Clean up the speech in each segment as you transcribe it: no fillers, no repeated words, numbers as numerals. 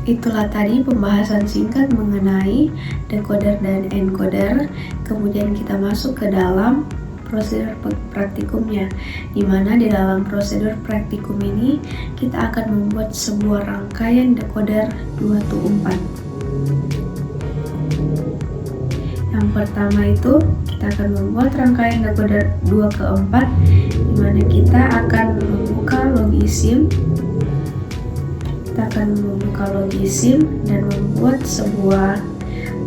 Itulah tadi pembahasan singkat mengenai decoder dan encoder. Kemudian kita masuk ke dalam prosedur praktikumnya, di mana di dalam prosedur praktikum ini kita akan membuat sebuah rangkaian decoder 2 to 4. Yang pertama itu kita akan membuat rangkaian decoder 2 ke 4, di mana kita akan membuka logisim. Kita akan membuka logisim dan membuat sebuah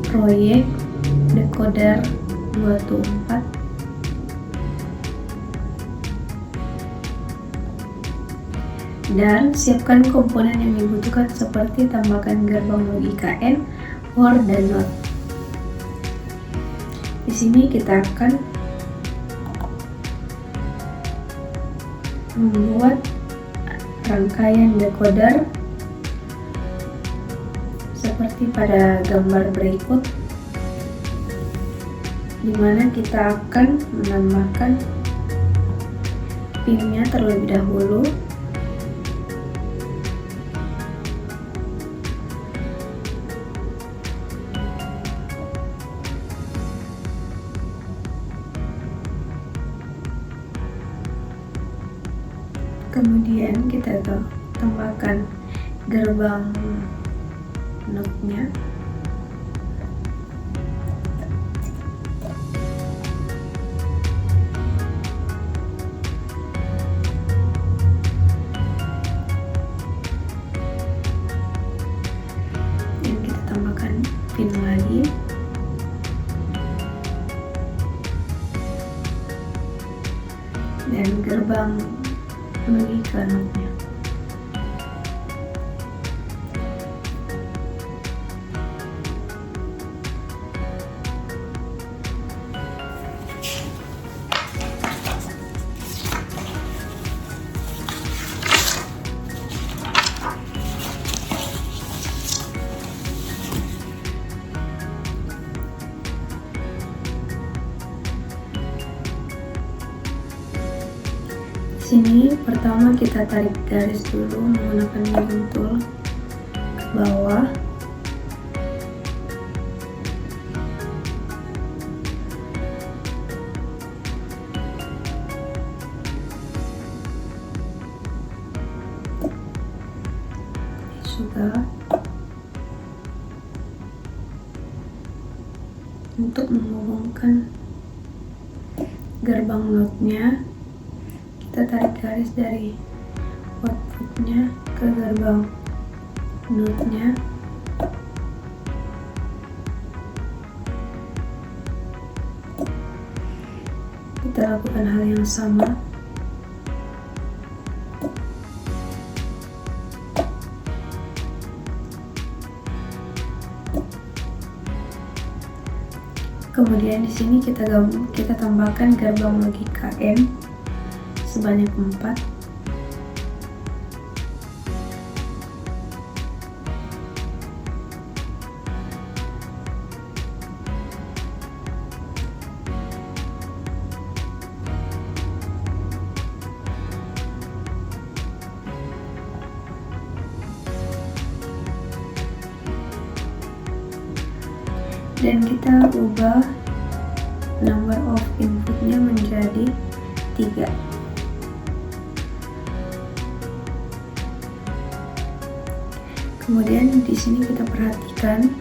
proyek decoder 2 to 4. Dan siapkan komponen yang dibutuhkan seperti tambahkan gerbang logika AND, OR, dan NOT. Di sini kita akan membuat rangkaian decoder seperti pada gambar berikut, di mana kita akan menambahkan pinnya terlebih dahulu. Kemudian kita tambahkan gerbang NOT-nya. Dan kita tambahkan pin lagi. Dan gerbang logika NOT-nya. Sini pertama kita tarik garis dulu menggunakan moving tool ke bawah. Ini juga untuk menghubungkan gerbang NOT-nya, kita tarik garis dari outputnya ke gerbang NOT-nya. Kita lakukan hal yang sama. Kemudian di sini kita tambahkan gerbang logika AND sebanyak 4. Dan kita ubah number of inputnya menjadi 3. Kemudian di sini kita perhatikan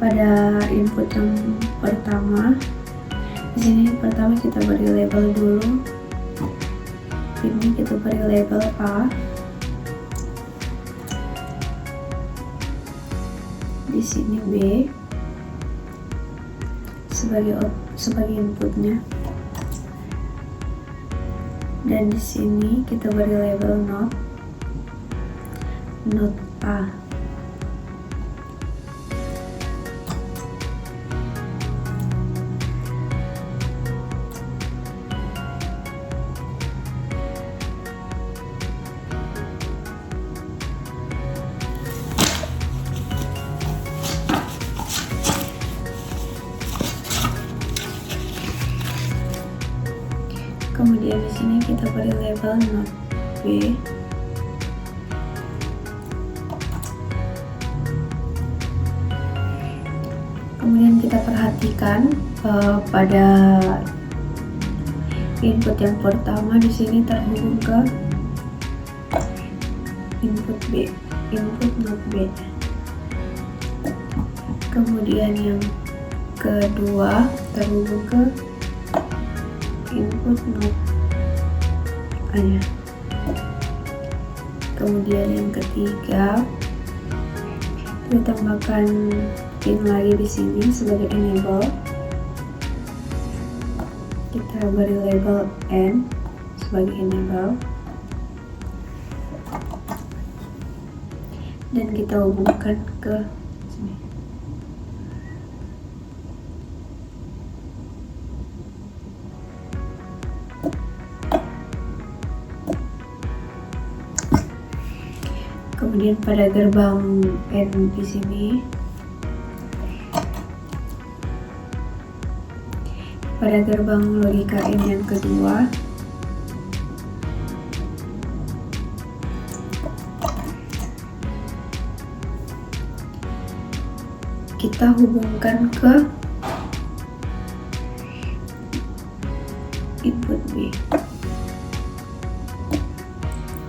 pada input yang pertama. Di sini pertama kita beri label dulu. Ini kita beri label A. Di sini B sebagai inputnya. Dan di sini kita beri label NOT A. Kemudian di sini kita beri label NOT B. kita perhatikan pada input yang pertama di sini terhubung ke input B, input node B. Kemudian yang kedua terhubung ke input node A-nya. Kemudian yang ketiga kita tambahkan pin lagi di sini sebagai enable. Kita beri label N sebagai enable dan kita hubungkan ke sini. Kemudian pada gerbang N di sini, pada gerbang logika N yang kedua, kita hubungkan ke input B.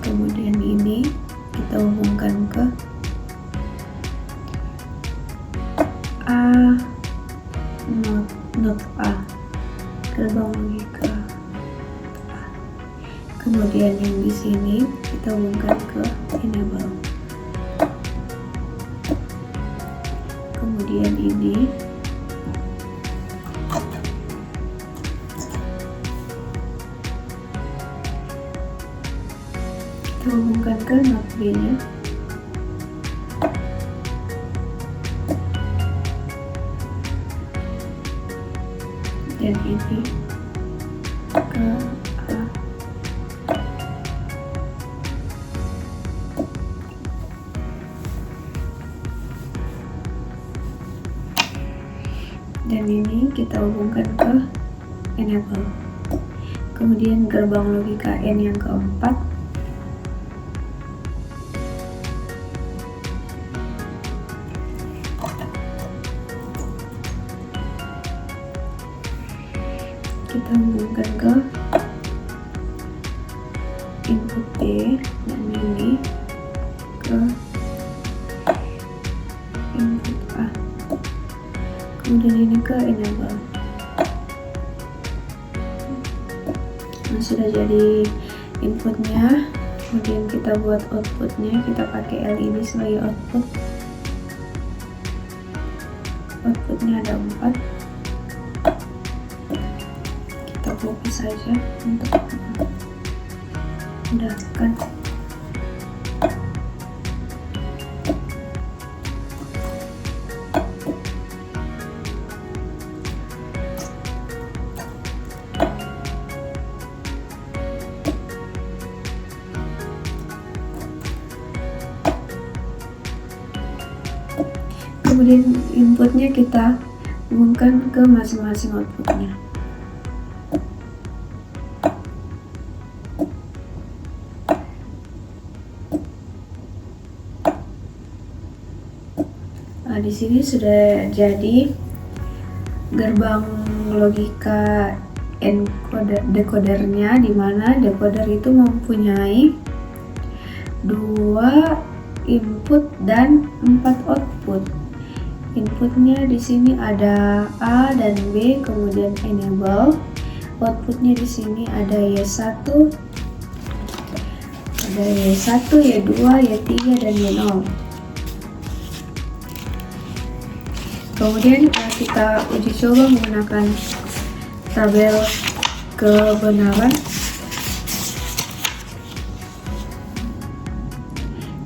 Kemudian ini kita hubungkan ke A, node A, gerbang logika A. Kemudian yang di sini kita hubungkan ke enable. Kemudian ini kita hubungkan ke node B nya. Dan ini ke A. Dan ini kita hubungkan ke enable. Kemudian gerbang logika N yang keempat, kita hubungkan ke input B dan ini ke input A. Kemudian ini ke enable. Nah, sudah jadi inputnya. Kemudian kita buat outputnya, kita pakai LED sebagai output. Outputnya ada 4. Kita copy saja untuk mudahkan. Kemudian inputnya kita hubungkan ke masing-masing outputnya. Nah, di sini sudah jadi gerbang logika encoder decodernya, di mana decoder itu mempunyai 2 input dan 4 output. Inputnya di sini ada A dan B, kemudian enable. Outputnya di sini ada Y1, ada Y1, Y2, Y3 dan Y0. Kemudian kita uji coba menggunakan tabel kebenaran.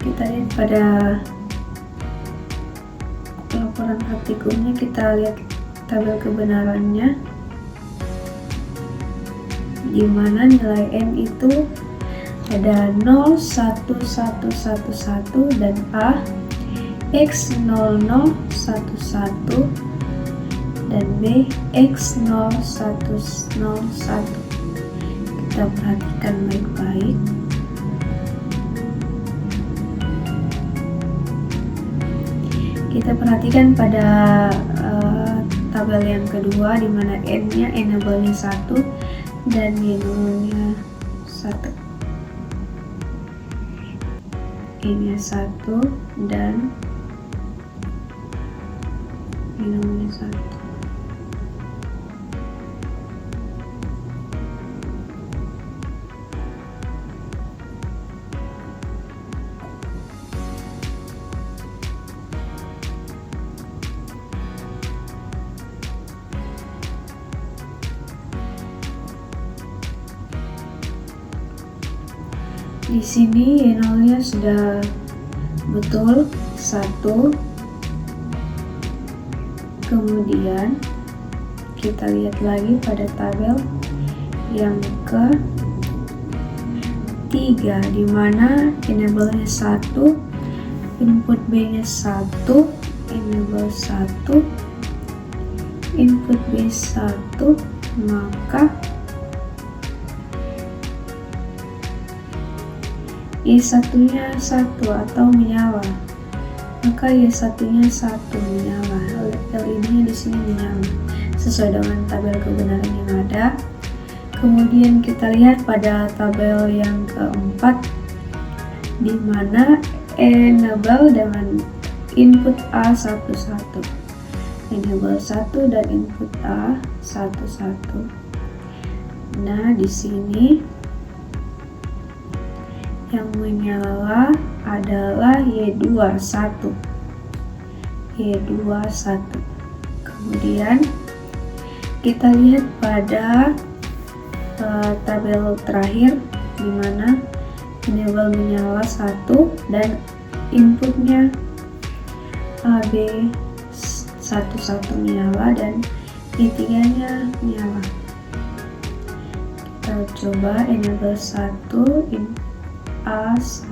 Kita lihat pada laporan praktikumnya, kita lihat tabel kebenarannya, di mana nilai M itu ada 0, 1, 1, 1, 1 dan A, X 0, 0, 1, 1 dan B X 0, 1, 0, 1. Kita perhatikan baik-baik. Kita perhatikan pada tabel yang kedua, di mana n-nya enable-nya 1 dan y0-nya 1. N-nya 1 dan y0-nya 1. Di sini y0-nya sudah betul 1. Kemudian kita lihat lagi pada tabel yang ketiga, di mana enable-nya 1, input B-nya 1, enable 1, input B 1, maka Y1-nya 1 atau menyala. Maka Y1-nya 1 menyala. LED-nya di sini menyala sesuai dengan tabel kebenaran yang ada. Kemudian kita lihat pada tabel yang keempat, di mana enable dengan input A11, enable 1 dan input A11. Nah, di sini yang menyala adalah Y21. Kemudian kita lihat pada tabel terakhir, di mana enable menyala 1 dan inputnya AB11 menyala dan Y3-nya menyala. Kita coba enable 1, A1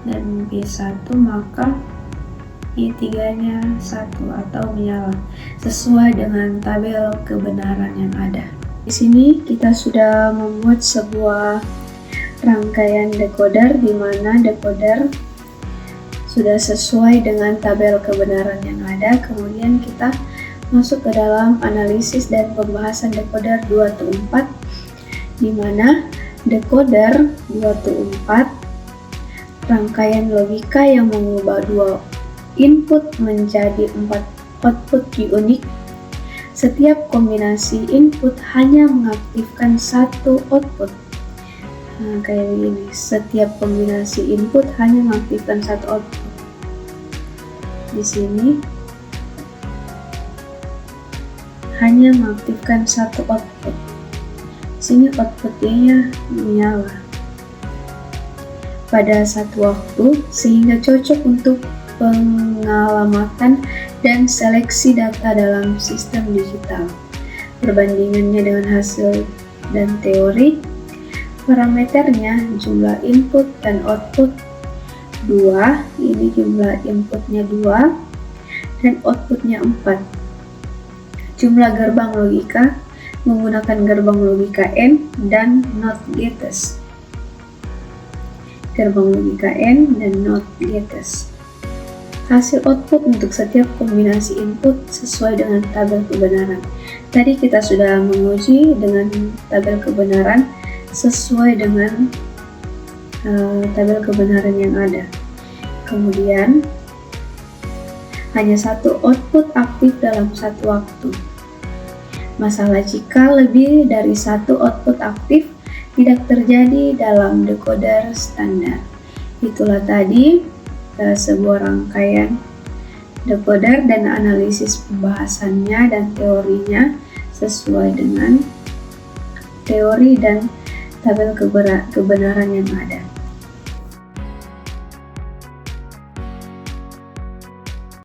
dan B1, maka Y3-nya 1 atau menyala sesuai dengan tabel kebenaran yang ada. Di sini kita sudah membuat sebuah rangkaian decoder, di mana decoder sudah sesuai dengan tabel kebenaran yang ada. Kemudian kita masuk ke dalam analisis dan pembahasan decoder 2-4, di mana decoder 2-4 rangkaian logika yang mengubah 2 input menjadi 4 output unik. Setiap kombinasi input hanya mengaktifkan 1 output. Nah, kayak begini, setiap kombinasi input hanya mengaktifkan 1 output. Di sini hanya mengaktifkan 1 output. Sini outputnya menyala pada satu waktu, sehingga cocok untuk pengalamatan dan seleksi data dalam sistem digital. Perbandingannya dengan hasil dan teori, parameternya jumlah input dan output 2, ini jumlah inputnya 2 dan outputnya 4. Jumlah gerbang logika menggunakan gerbang logika N dan NOT gates. Gerbang logika N dan NOT gates. Hasil output untuk setiap kombinasi input sesuai dengan tabel kebenaran. Tadi kita sudah menguji dengan tabel kebenaran sesuai dengan tabel kebenaran yang ada. Kemudian hanya 1 output aktif dalam satu waktu. Masalah jika lebih dari 1 output aktif tidak terjadi dalam decoder standar. Itulah tadi sebuah rangkaian decoder dan analisis pembahasannya dan teorinya sesuai dengan teori dan tabel kebenaran yang ada.